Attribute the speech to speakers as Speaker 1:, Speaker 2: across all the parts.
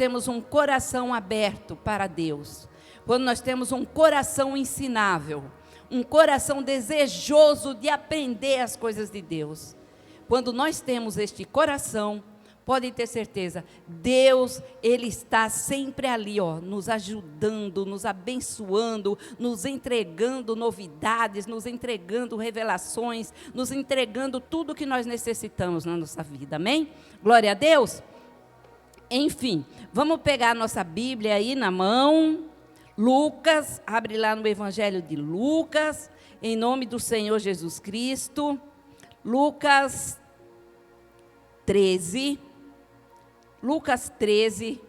Speaker 1: temos um coração aberto para Deus, quando nós temos um coração ensinável, um coração desejoso de aprender as coisas de Deus, quando nós temos este coração, podem ter certeza, Deus, Ele está sempre ali, nos ajudando, nos abençoando, nos entregando novidades, nos entregando revelações, nos entregando tudo que nós necessitamos na nossa vida, amém? Glória a Deus. Enfim, vamos pegar a nossa Bíblia aí na mão, Lucas, abre lá no Evangelho de Lucas, em nome do Senhor Jesus Cristo, Lucas 13, Lucas 13,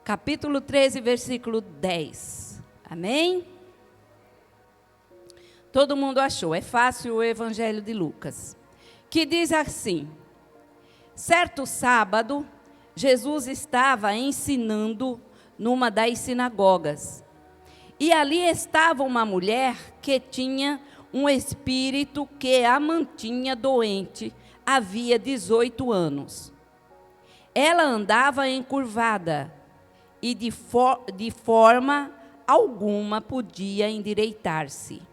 Speaker 1: capítulo 13, versículo 10, amém? Todo mundo achou, é fácil o Evangelho de Lucas, que diz assim: certo sábado, Jesus estava ensinando numa das sinagogas, e ali estava uma mulher que tinha um espírito que a mantinha doente havia 18 anos. Ela andava encurvada e de forma alguma podia endireitar-se.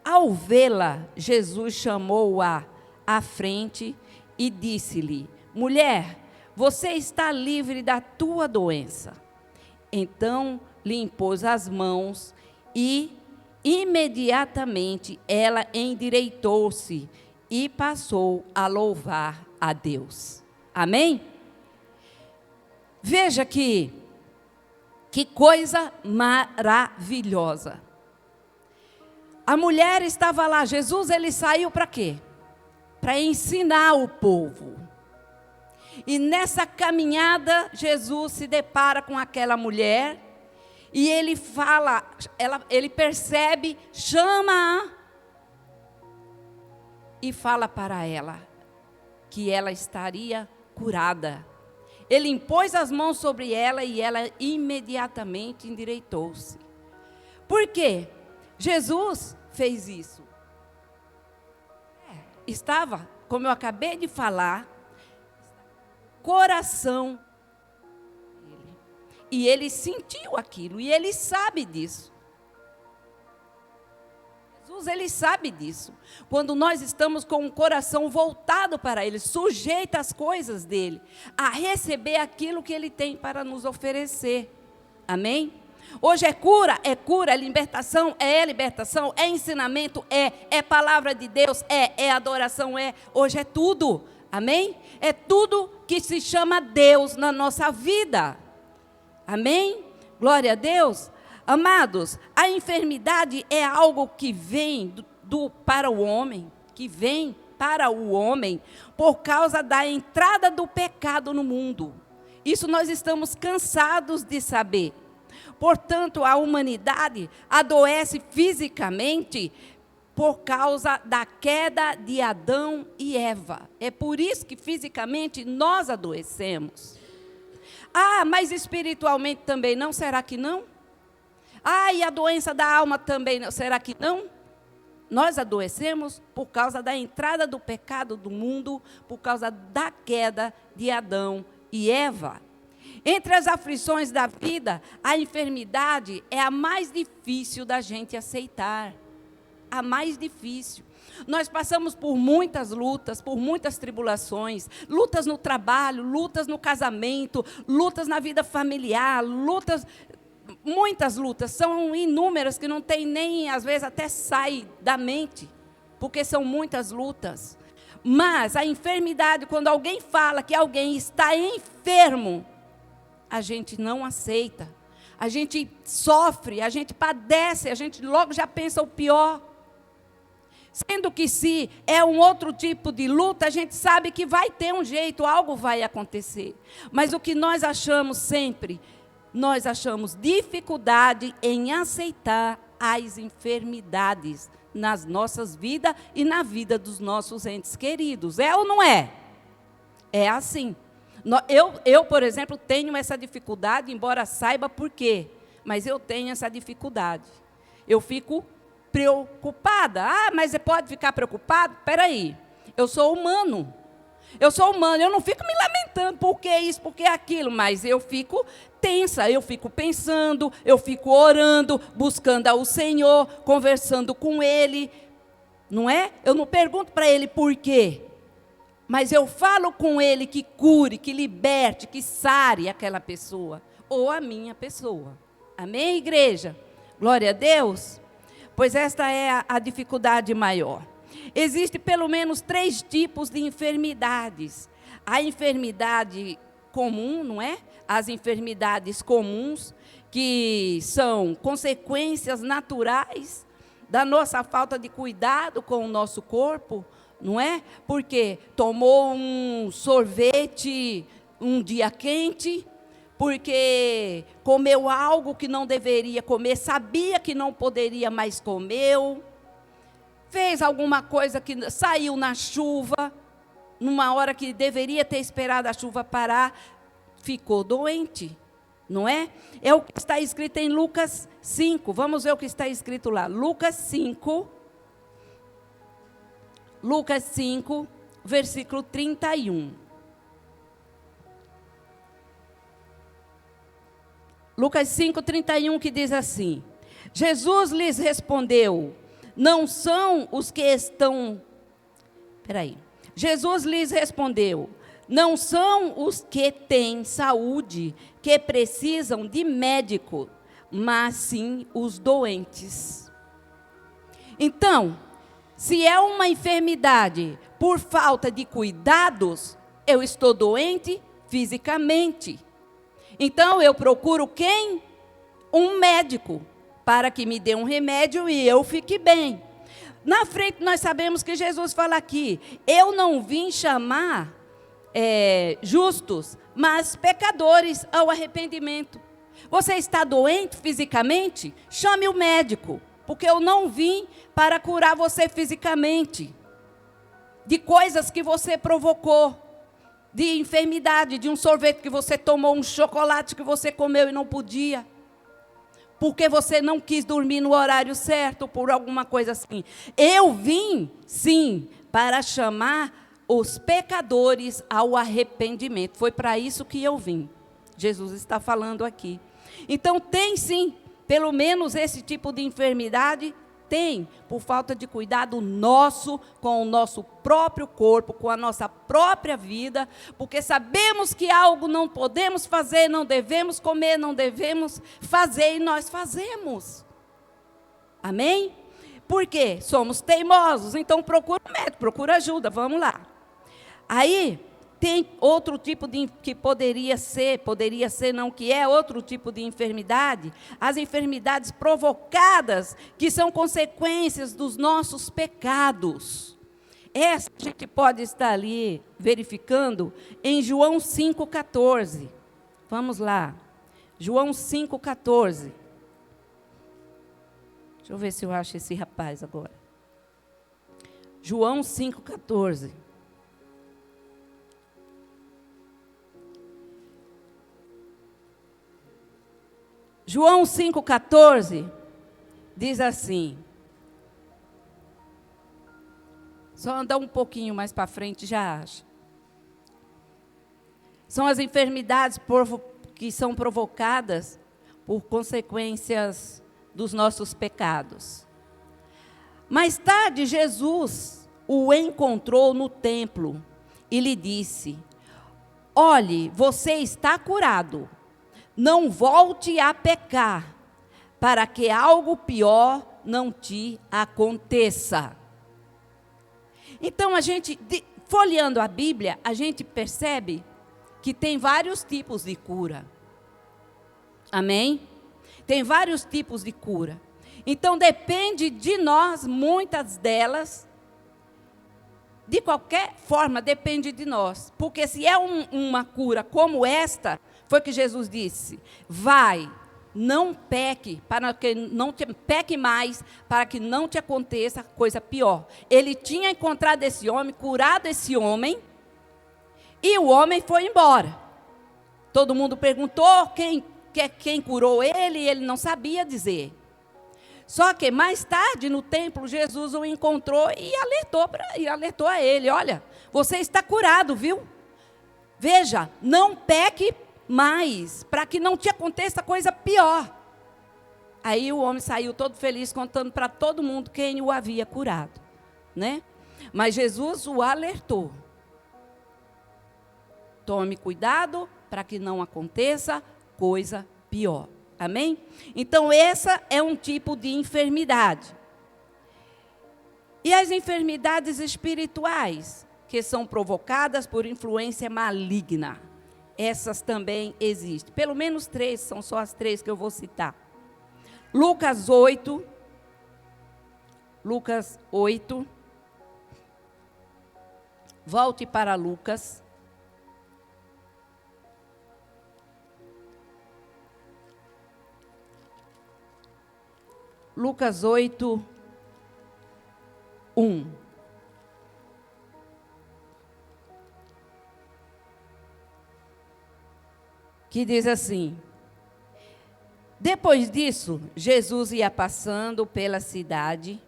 Speaker 1: Ao vê-la, Jesus chamou-a à frente e disse-lhe: mulher, você está livre da tua doença. Então lhe impôs as mãos e imediatamente ela endireitou-se e passou a louvar a Deus. Amém? Veja que coisa maravilhosa. A mulher estava lá, Jesus, ele saiu para quê? Para ensinar o povo. E nessa caminhada, Jesus se depara com aquela mulher, e ele fala, ele percebe, chama-a, e fala para ela, que ela estaria curada. Ele impôs as mãos sobre ela, e ela imediatamente endireitou-se. Por quê? Jesus fez isso. Estava, como eu acabei de falar, coração dele. E ele sentiu aquilo, e ele sabe disso. Jesus, ele sabe disso. Quando nós estamos com o coração voltado para ele, sujeito às coisas dele, a receber aquilo que ele tem para nos oferecer. Amém? Hoje é cura, é libertação, é ensinamento, é palavra de Deus, é adoração, hoje é tudo, amém? É tudo que se chama Deus na nossa vida, amém? Glória a Deus. Amados, a enfermidade é algo que vem para o homem, por causa da entrada do pecado no mundo. Isso nós estamos cansados de saber. Portanto, a humanidade adoece fisicamente por causa da queda de Adão e Eva. É por isso que fisicamente nós adoecemos. Ah, mas espiritualmente também não? Será que não? Ah, e a doença da alma também não? Será que não? Nós adoecemos por causa da entrada do pecado do mundo, por causa da queda de Adão e Eva. Entre as aflições da vida, a enfermidade é a mais difícil da gente aceitar. A mais difícil. Nós passamos por muitas lutas, por muitas tribulações, lutas no trabalho, lutas no casamento, lutas na vida familiar, muitas lutas, são inúmeras que não tem nem, às vezes até sai da mente, porque são muitas lutas. Mas a enfermidade, quando alguém fala que alguém está enfermo, a gente não aceita, a gente sofre, a gente padece, a gente logo já pensa o pior. Sendo que se é um outro tipo de luta, a gente sabe que vai ter um jeito, algo vai acontecer. Mas o que nós achamos sempre, nós achamos dificuldade em aceitar as enfermidades nas nossas vidas e na vida dos nossos entes queridos. É ou não é? É assim. Eu, por exemplo, tenho essa dificuldade, embora saiba por quê, mas eu tenho essa dificuldade. Eu fico preocupada. Ah, mas você pode ficar preocupado? Espera aí, eu sou humano. Eu sou humano, eu não fico me lamentando por que isso, por que aquilo, mas eu fico tensa, eu fico pensando, eu fico orando, buscando ao Senhor, conversando com Ele, não é? Eu não pergunto para Ele por quê, mas eu falo com Ele que cure, que liberte, que sare aquela pessoa, ou a minha pessoa. Amém, igreja? Glória a Deus. Pois esta é a dificuldade maior. Existem pelo menos 3 tipos de enfermidades. A enfermidade comum, não é? As enfermidades comuns, que são consequências naturais da nossa falta de cuidado com o nosso corpo, não é? Porque tomou um sorvete um dia quente, porque comeu algo que não deveria comer, sabia que não poderia, mas comeu. Fez alguma coisa que saiu na chuva, numa hora que deveria ter esperado a chuva parar, ficou doente, não é? É o que está escrito em Lucas 5, vamos ver o que está escrito lá. Lucas 5, versículo 31. Lucas 5, 31, que diz assim: Jesus lhes respondeu, não são os que estão... Jesus lhes respondeu, não são os que têm saúde que precisam de médico, mas sim os doentes. Então, se é uma enfermidade por falta de cuidados, eu estou doente fisicamente. Então, eu procuro quem? Um médico, para que me dê um remédio e eu fique bem. Na frente, nós sabemos que Jesus fala aqui, eu não vim chamar justos, mas pecadores ao arrependimento. Você está doente fisicamente? Chame o médico, porque eu não vim para curar você fisicamente, de coisas que você provocou, de enfermidade, de um sorvete que você tomou, um chocolate que você comeu e não podia, porque você não quis dormir no horário certo, por alguma coisa assim. Eu vim, sim, para chamar os pecadores ao arrependimento. Foi para isso que eu vim. Jesus está falando aqui. Então, tem sim, pelo menos esse tipo de enfermidade, tem, por falta de cuidado nosso, com o nosso próprio corpo, com a nossa própria vida, porque sabemos que algo não podemos fazer, não devemos comer, não devemos fazer, e nós fazemos. Amém? Por quê? Somos teimosos, então procura um médico, procura ajuda, vamos lá. Aí, tem outro tipo de, que poderia ser não, que é outro tipo de enfermidade, as enfermidades provocadas, que são consequências dos nossos pecados. Essa a gente pode estar ali verificando em João 5,14. Vamos lá, João 5,14. Deixa eu ver se eu acho esse rapaz agora. João 5,14. João 5,14 diz assim, só andar um pouquinho mais para frente já acha. São as enfermidades que são provocadas por consequências dos nossos pecados. Mais tarde, Jesus o encontrou no templo e lhe disse, olhe, você está curado. Não volte a pecar, para que algo pior não te aconteça. Então, folheando a Bíblia, a gente percebe que tem vários tipos de cura. Amém? Tem vários tipos de cura. Então, depende de nós, muitas delas, de qualquer forma, depende de nós. Porque se é uma cura como esta, foi que Jesus disse, vai, não peque, para que não peque mais, para que não te aconteça coisa pior. Ele tinha encontrado esse homem, curado esse homem, e o homem foi embora. Todo mundo perguntou quem curou ele, e ele não sabia dizer. Só que mais tarde no templo, Jesus o encontrou e alertou a ele: olha, você está curado, viu? Veja, não peque mais, para que não te aconteça coisa pior. Aí o homem saiu todo feliz, contando para todo mundo quem o havia curado, né? Mas Jesus o alertou: tome cuidado para que não aconteça coisa pior. Amém? Então, essa é um tipo de enfermidade. E as enfermidades espirituais, que são provocadas por influência maligna, essas também existem. Pelo menos 3, são só as 3 que eu vou citar. Lucas 8. Volte para Lucas. Lucas 8, 1. Que diz assim: depois disso, Jesus ia passando pela cidade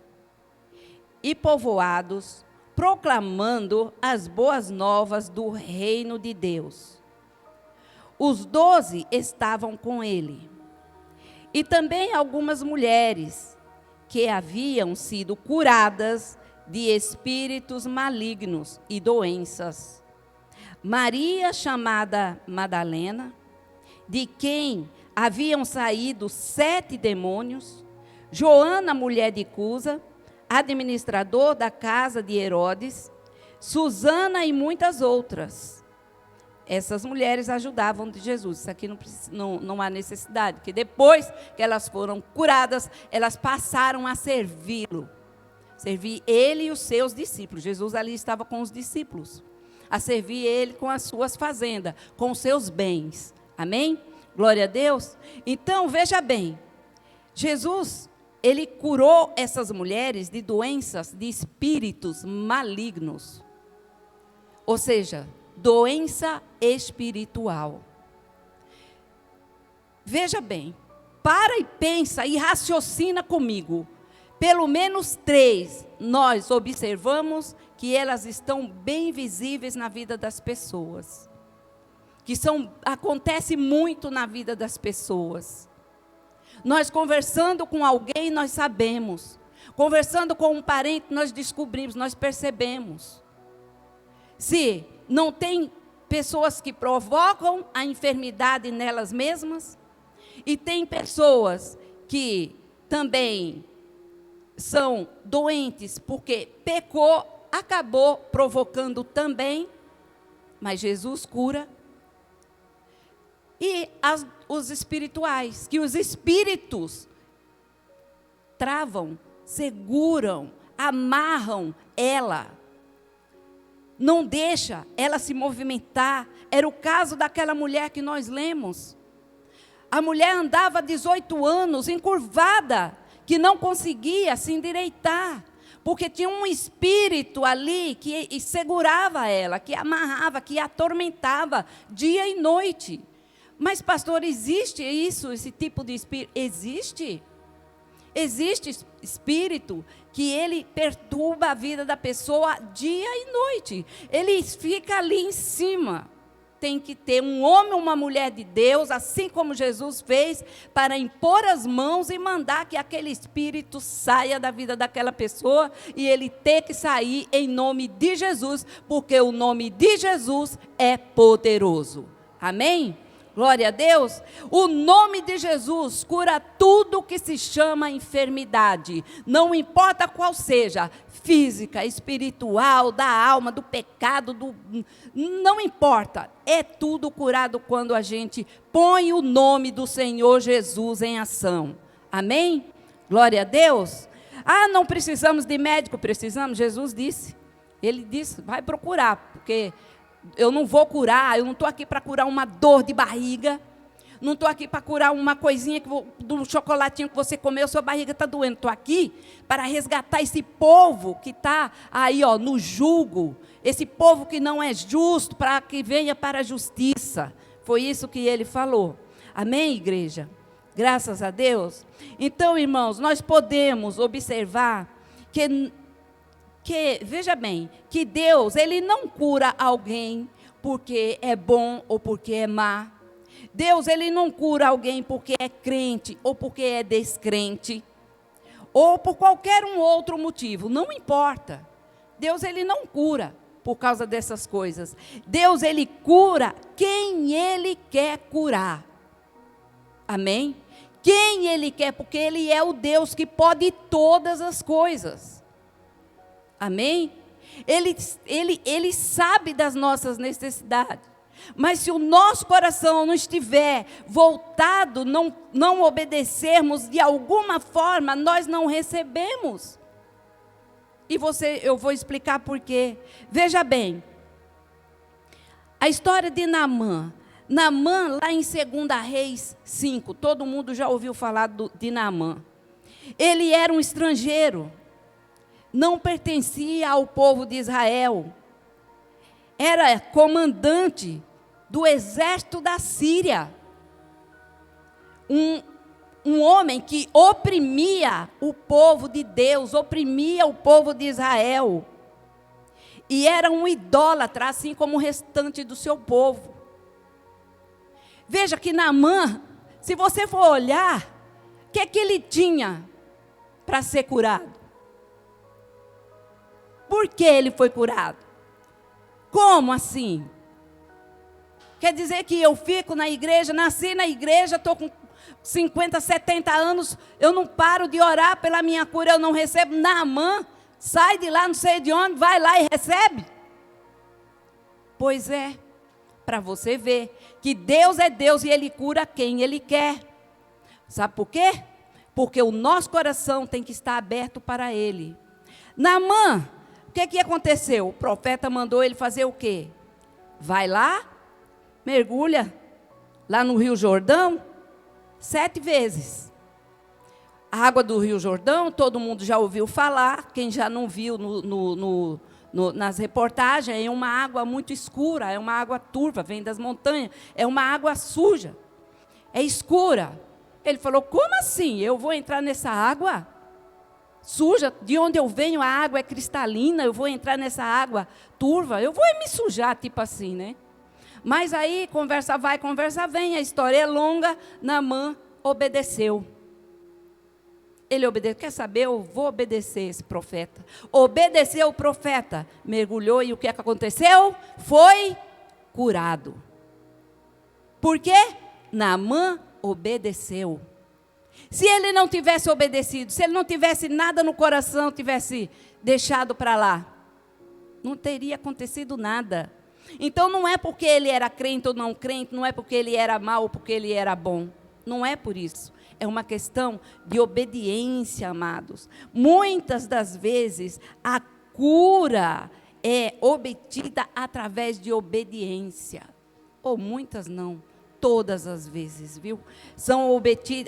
Speaker 1: e povoados, proclamando as boas novas do reino de Deus. Os 12 estavam com ele. E também algumas mulheres que haviam sido curadas de espíritos malignos e doenças. Maria, chamada Madalena, de quem haviam saído 7 demônios. Joana, mulher de Cusa, administrador da casa de Herodes. Susana e muitas outras. Essas mulheres ajudavam de Jesus. Isso aqui não há necessidade, porque depois que elas foram curadas, elas passaram a servi-lo. Servir ele e os seus discípulos. Jesus ali estava com os discípulos. A servir ele com as suas fazendas, com os seus bens. Amém? Glória a Deus. Então, veja bem. Jesus, ele curou essas mulheres de doenças, de espíritos malignos. Ou seja, doença espiritual. Veja bem, para e pensa e raciocina comigo. Pelo menos 3 nós observamos que elas estão bem visíveis na vida das pessoas. Acontece muito na vida das pessoas. Nós conversando com alguém, nós sabemos. Conversando com um parente, nós descobrimos, nós percebemos. Se não tem pessoas que provocam a enfermidade nelas mesmas, e tem pessoas que também são doentes porque pecou, acabou provocando também, mas Jesus cura. E os espirituais, que os espíritos travam, seguram, amarram ela. Não deixa ela se movimentar. Era o caso daquela mulher que nós lemos. A mulher andava 18 anos, encurvada, que não conseguia se endireitar, porque tinha um espírito ali que segurava ela, que amarrava, que atormentava dia e noite. Mas, pastor, existe isso, esse tipo de espírito? Existe. Existe espírito que ele perturba a vida da pessoa dia e noite. Ele fica ali em cima. Tem que ter um homem ou uma mulher de Deus, assim como Jesus fez, para impor as mãos e mandar que aquele espírito saia da vida daquela pessoa, e ele ter que sair em nome de Jesus, porque o nome de Jesus é poderoso. Amém? Glória a Deus. O nome de Jesus cura tudo que se chama enfermidade. Não importa qual seja, física, espiritual, da alma, do pecado, não importa. É tudo curado quando a gente põe o nome do Senhor Jesus em ação. Amém? Glória a Deus. Não precisamos de médico, precisamos. Jesus disse. Ele disse, vai procurar, porque eu não vou curar, eu não estou aqui para curar uma dor de barriga, não estou aqui para curar uma coisinha, do chocolatinho que você comeu, sua barriga está doendo. Estou aqui para resgatar esse povo que está aí, no jugo, esse povo que não é justo, para que venha para a justiça. Foi isso que ele falou. Amém, igreja? Graças a Deus. Então, irmãos, nós podemos observar que, veja bem, que Deus, Ele não cura alguém porque é bom ou porque é má. Deus, Ele não cura alguém porque é crente ou porque é descrente, ou por qualquer um outro motivo, não importa. Deus, Ele não cura por causa dessas coisas. Deus, Ele cura quem Ele quer curar. Amém? Quem Ele quer, porque Ele é o Deus que pode todas as coisas. Amém? Ele sabe das nossas necessidades. Mas se o nosso coração não estiver voltado, não obedecermos de alguma forma, nós não recebemos. Eu vou explicar por quê. Veja bem, a história de Naamã. Naamã, lá em 2 Reis 5, todo mundo já ouviu falar de Naamã. Ele era um estrangeiro, não pertencia ao povo de Israel. Era comandante do exército da Síria. Um homem que oprimia o povo de Deus, oprimia o povo de Israel. E era um idólatra, assim como o restante do seu povo. Veja que Naamã, se você for olhar, o que é que ele tinha para ser curado? Por que ele foi curado? Como assim? Quer dizer que eu fico na igreja, nasci na igreja, estou com 50, 70 anos, eu não paro de orar pela minha cura, eu não recebo. Naamã, sai de lá, não sei de onde, vai lá e recebe. Pois é, para você ver que Deus é Deus e Ele cura quem Ele quer. Sabe por quê? Porque o nosso coração tem que estar aberto para Ele. Naamã, o que aconteceu? O profeta mandou ele fazer o quê? Vai lá, mergulha lá no Rio Jordão, 7 vezes. A água do Rio Jordão, todo mundo já ouviu falar, quem já não viu nas reportagens, é uma água muito escura, é uma água turva, vem das montanhas, é uma água suja, é escura. Ele falou, como assim? Eu vou entrar nessa água suja? De onde eu venho, a água é cristalina, eu vou entrar nessa água turva? Eu vou me sujar, tipo assim, né? Mas aí, conversa vai, conversa vem, a história é longa, Naamã obedeceu. Ele obedeceu, quer saber, eu vou obedecer esse profeta. Obedeceu o profeta, mergulhou e o que aconteceu? Foi curado. Por quê? Naamã obedeceu. Se ele não tivesse obedecido, se ele não tivesse nada no coração, tivesse deixado para lá, não teria acontecido nada. Então não é porque ele era crente ou não crente, não é porque ele era mau ou porque ele era bom. Não é por isso. É uma questão de obediência, amados. Muitas das vezes a cura é obtida através de obediência. Ou muitas não. Todas as vezes, viu?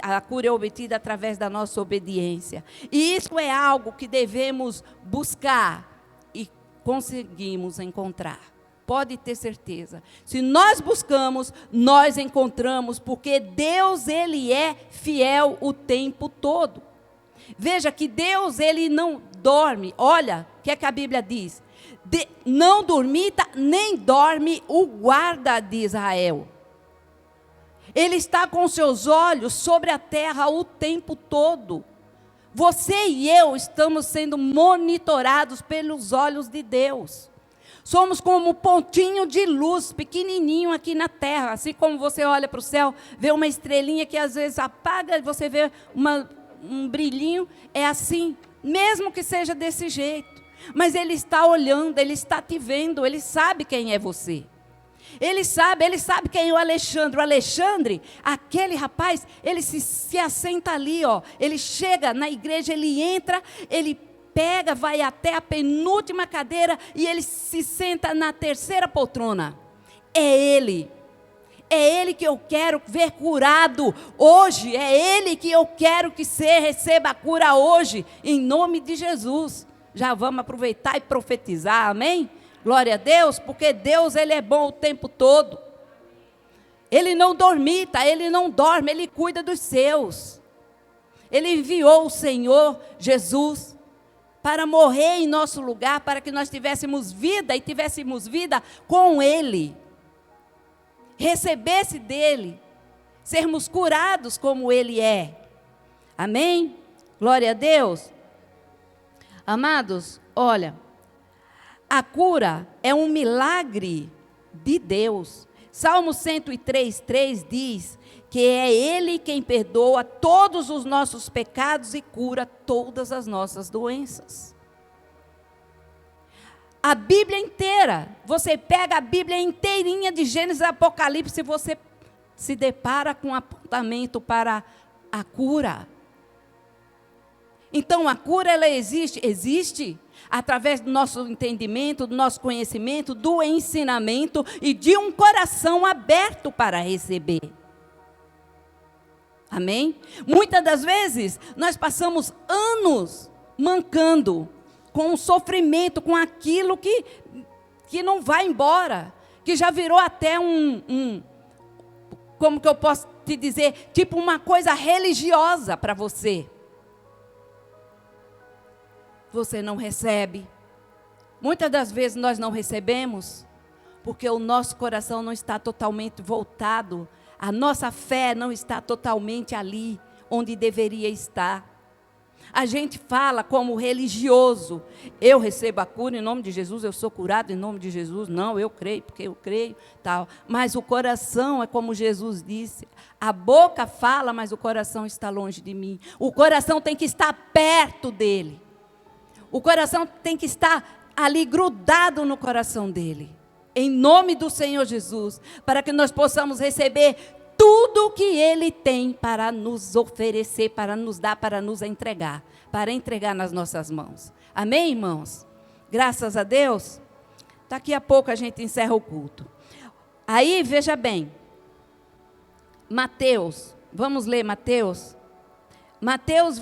Speaker 1: A cura é obtida através da nossa obediência. E isso é algo que devemos buscar e conseguimos encontrar. Pode ter certeza. Se nós buscamos, nós encontramos, porque Deus, Ele é fiel o tempo todo. Veja que Deus, Ele não dorme. Olha, o que é que a Bíblia diz? Não dormita, nem dorme o guarda de Israel. Ele está com seus olhos sobre a terra o tempo todo. Você e eu estamos sendo monitorados pelos olhos de Deus. Somos como um pontinho de luz, pequenininho aqui na terra. Assim como você olha para o céu, vê uma estrelinha que às vezes apaga, e você vê um brilhinho. É assim, mesmo que seja desse jeito. Mas Ele está olhando, Ele está te vendo, Ele sabe quem é você. Ele sabe quem é o Alexandre. O Alexandre, aquele rapaz, ele se assenta ali, ó. Ele chega na igreja, ele entra, ele pega, vai até a penúltima cadeira e ele se senta na terceira poltrona. É ele que eu quero ver curado hoje, é ele que eu quero que você receba a cura hoje, em nome de Jesus. Já vamos aproveitar e profetizar, amém? Glória a Deus, porque Deus, Ele é bom o tempo todo. Ele não dormita, Ele não dorme, Ele cuida dos seus. Ele enviou o Senhor Jesus para morrer em nosso lugar, para que nós tivéssemos vida e tivéssemos vida com Ele. Recebesse dEle, sermos curados como Ele é. Amém? Glória a Deus. Amados, olha, a cura é um milagre de Deus. Salmo 103:3 diz que é Ele quem perdoa todos os nossos pecados e cura todas as nossas doenças. A Bíblia inteira, você pega a Bíblia inteirinha de Gênesis a Apocalipse e você se depara com um apontamento para a cura. Então a cura, ela existe através do nosso entendimento, do nosso conhecimento, do ensinamento e de um coração aberto para receber. Amém? Muitas das vezes, nós passamos anos mancando, com o sofrimento, com aquilo que não vai embora, que já virou até como que eu posso te dizer, tipo uma coisa religiosa para você. Você não recebe. Muitas das vezes nós não recebemos, porque o nosso coração não está totalmente voltado, a nossa fé não está totalmente ali, onde deveria estar. A gente fala como religioso, eu recebo a cura em nome de Jesus, eu sou curado em nome de Jesus, não, eu creio, porque eu creio, tal. Mas o coração é como Jesus disse, a boca fala, mas o coração está longe de mim. O coração tem que estar perto dele. O coração tem que estar ali grudado no coração dele. Em nome do Senhor Jesus, para que nós possamos receber tudo o que Ele tem para nos oferecer, para nos dar, para nos entregar, para entregar nas nossas mãos. Amém, irmãos? Graças a Deus. Daqui a pouco a gente encerra o culto. Aí, veja bem, Mateus, vamos ler Mateus? Mateus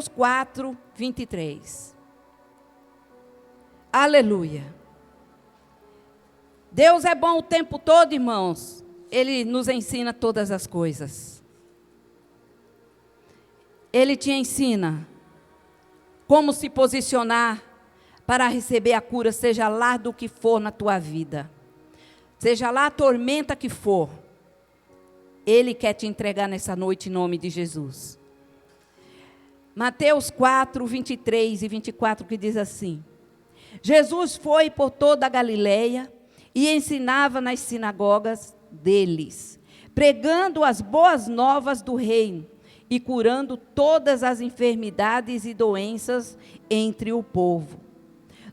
Speaker 1: 4, 23. Aleluia. Deus é bom o tempo todo, irmãos. Ele nos ensina todas as coisas. Ele te ensina como se posicionar para receber a cura, seja lá do que for na tua vida. Seja lá a tormenta que for. Ele quer te entregar nessa noite em nome de Jesus. Mateus 4, 23 e 24, que diz assim: Jesus foi por toda a Galileia e ensinava nas sinagogas deles, pregando as boas novas do reino e curando todas as enfermidades e doenças entre o povo.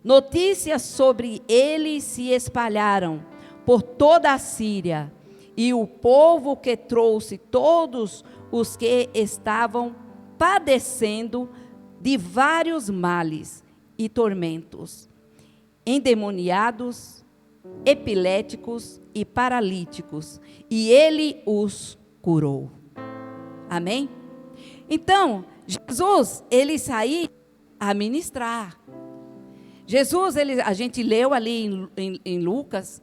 Speaker 1: Notícias sobre ele se espalharam por toda a Síria, e o povo que trouxe todos os que estavam padecendo de vários males e tormentos, endemoniados, epiléticos e paralíticos, e ele os curou. Amém? Então, Jesus, ele saiu a ministrar. Jesus, a gente leu ali em Lucas,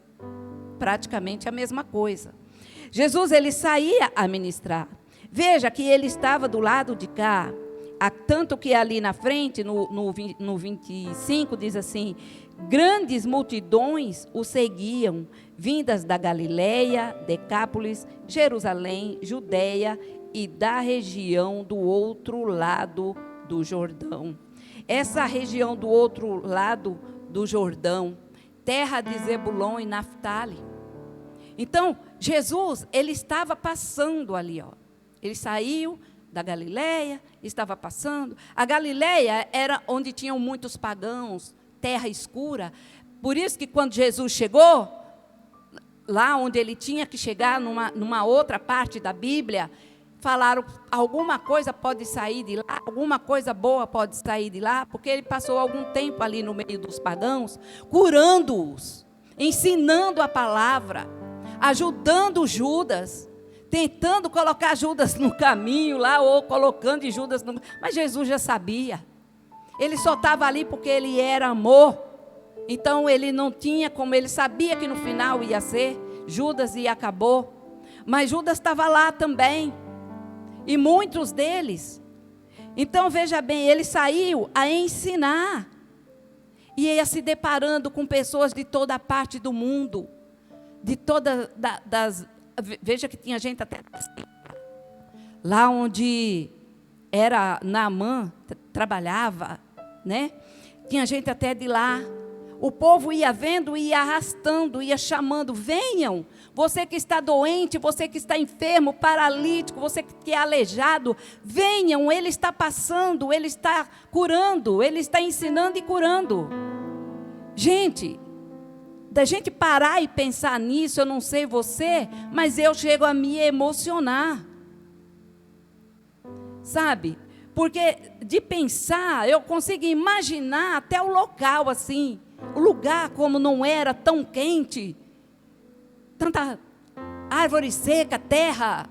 Speaker 1: praticamente a mesma coisa. Jesus, ele saía a ministrar. Veja que ele estava do lado de cá, tanto que ali na frente, no 25, diz assim: grandes multidões o seguiam, vindas da Galileia, Decápolis, Jerusalém, Judeia e da região do outro lado do Jordão. Essa região do outro lado do Jordão, terra de Zebulon e Naftali. Então, Jesus, ele estava passando ali, ó. Ele saiu da Galileia, estava passando. A Galileia era onde tinham muitos pagãos, terra escura. Por isso que quando Jesus chegou, lá onde ele tinha que chegar, numa outra parte da Bíblia, falaram, alguma coisa pode sair de lá, alguma coisa boa pode sair de lá, porque ele passou algum tempo ali no meio dos pagãos, curando-os, ensinando a palavra, ajudando Judas, tentando colocar Judas no caminho lá, ou colocando Judas no... Mas Jesus já sabia. Ele só estava ali porque ele era amor. Então ele não tinha como, ele sabia que no final ia ser. Judas e acabou. Mas Judas estava lá também. E muitos deles. Então veja bem, ele saiu a ensinar. E ia se deparando com pessoas de toda a parte do mundo. De todas veja que tinha gente até lá onde era Naamã, trabalhava, né? Tinha gente até de lá. O povo ia vendo, ia arrastando, ia chamando, venham, você que está doente, você que está enfermo, paralítico, você que é aleijado, venham, ele está passando, ele está curando, ele está ensinando e curando. Gente, da gente parar e pensar nisso, eu não sei você, mas eu chego a me emocionar. Sabe? Porque de pensar, eu consigo imaginar até o local assim, o lugar como não era tão quente, tanta árvore seca, terra,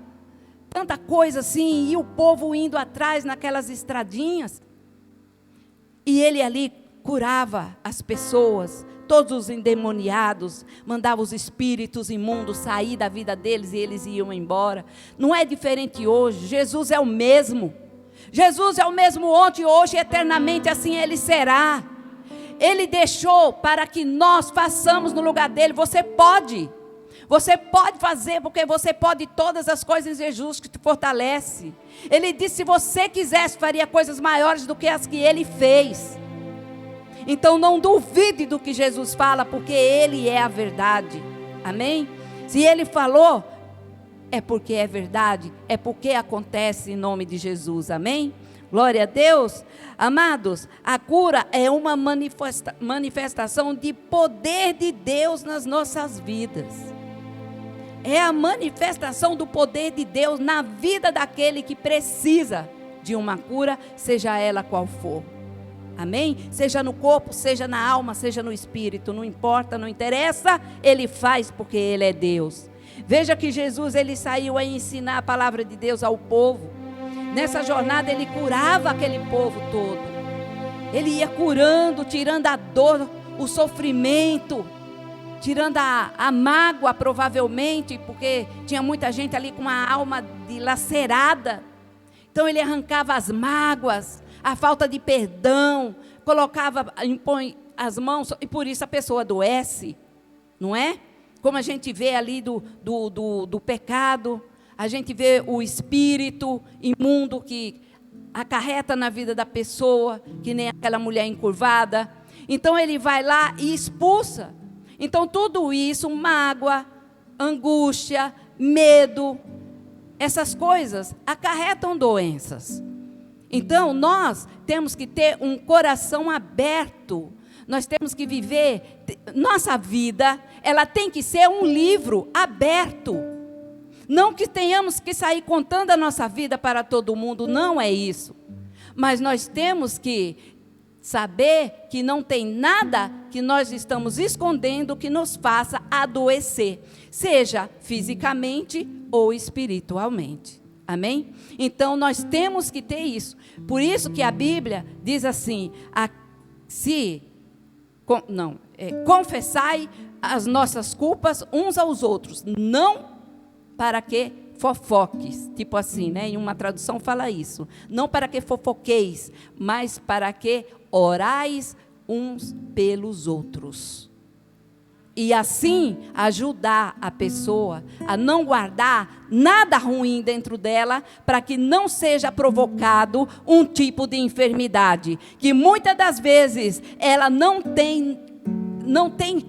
Speaker 1: tanta coisa assim, e o povo indo atrás naquelas estradinhas, e ele ali curava as pessoas, todos os endemoniados, mandava os espíritos imundos sair da vida deles e eles iam embora. Não é diferente hoje, Jesus é o mesmo. Jesus é o mesmo ontem, hoje e eternamente, assim Ele será. Ele deixou para que nós façamos no lugar dEle. Você pode fazer, porque você pode todas as coisas em Jesus que te fortalece. Ele disse, se você quisesse, faria coisas maiores do que as que Ele fez. Então não duvide do que Jesus fala, porque Ele é a verdade, amém? Se Ele falou, é porque é verdade, é porque acontece em nome de Jesus, amém? Glória a Deus. Amados, a cura é uma manifestação de poder de Deus nas nossas vidas. É a manifestação do poder de Deus na vida daquele que precisa de uma cura, seja ela qual for. Amém? Seja no corpo, seja na alma, seja no espírito, não importa, não interessa, Ele faz porque Ele é Deus. Veja que Jesus, Ele saiu a ensinar a palavra de Deus ao povo. Nessa jornada Ele curava aquele povo todo. Ele ia curando, tirando a dor, o sofrimento, tirando a mágoa provavelmente, porque tinha muita gente ali com uma alma dilacerada. Então Ele arrancava as mágoas, a falta de perdão, impõe as mãos, e por isso a pessoa adoece, não é? Como a gente vê ali do pecado, a gente vê o espírito imundo que acarreta na vida da pessoa, que nem aquela mulher encurvada. Então ele vai lá e expulsa. Então tudo isso, mágoa, angústia, medo, essas coisas acarretam doenças. Então, nós temos que ter um coração aberto. Nós temos que viver, nossa vida, ela tem que ser um livro aberto. Não que tenhamos que sair contando a nossa vida para todo mundo, não é isso. Mas nós temos que saber que não tem nada que nós estamos escondendo que nos faça adoecer, seja fisicamente ou espiritualmente. Amém? Então, nós temos que ter isso. Por isso que a Bíblia diz assim, confessai as nossas culpas uns aos outros, não para que fofoques, tipo assim, né? Em uma tradução fala isso, não para que fofoqueis, mas para que orais uns pelos outros. E assim ajudar a pessoa a não guardar nada ruim dentro dela, para que não seja provocado um tipo de enfermidade, que muitas das vezes ela não tem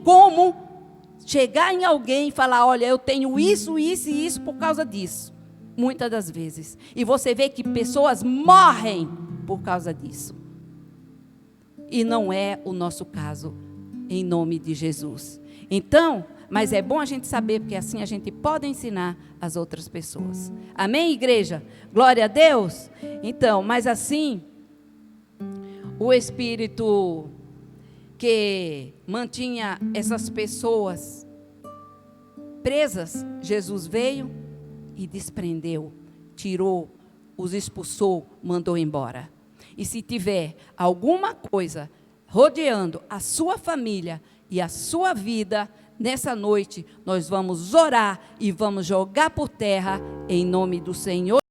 Speaker 1: como chegar em alguém e falar, olha, eu tenho isso, isso e isso por causa disso. Muitas das vezes. E você vê que pessoas morrem por causa disso. E não é o nosso caso, em nome de Jesus. Então, mas é bom a gente saber, porque assim a gente pode ensinar as outras pessoas. Amém, igreja? Glória a Deus. Então, mas assim, o Espírito que mantinha essas pessoas presas, Jesus veio e desprendeu, tirou, os expulsou, mandou embora. E se tiver alguma coisa rodeando a sua família e a sua vida, nessa noite nós vamos orar e vamos jogar por terra em nome do Senhor.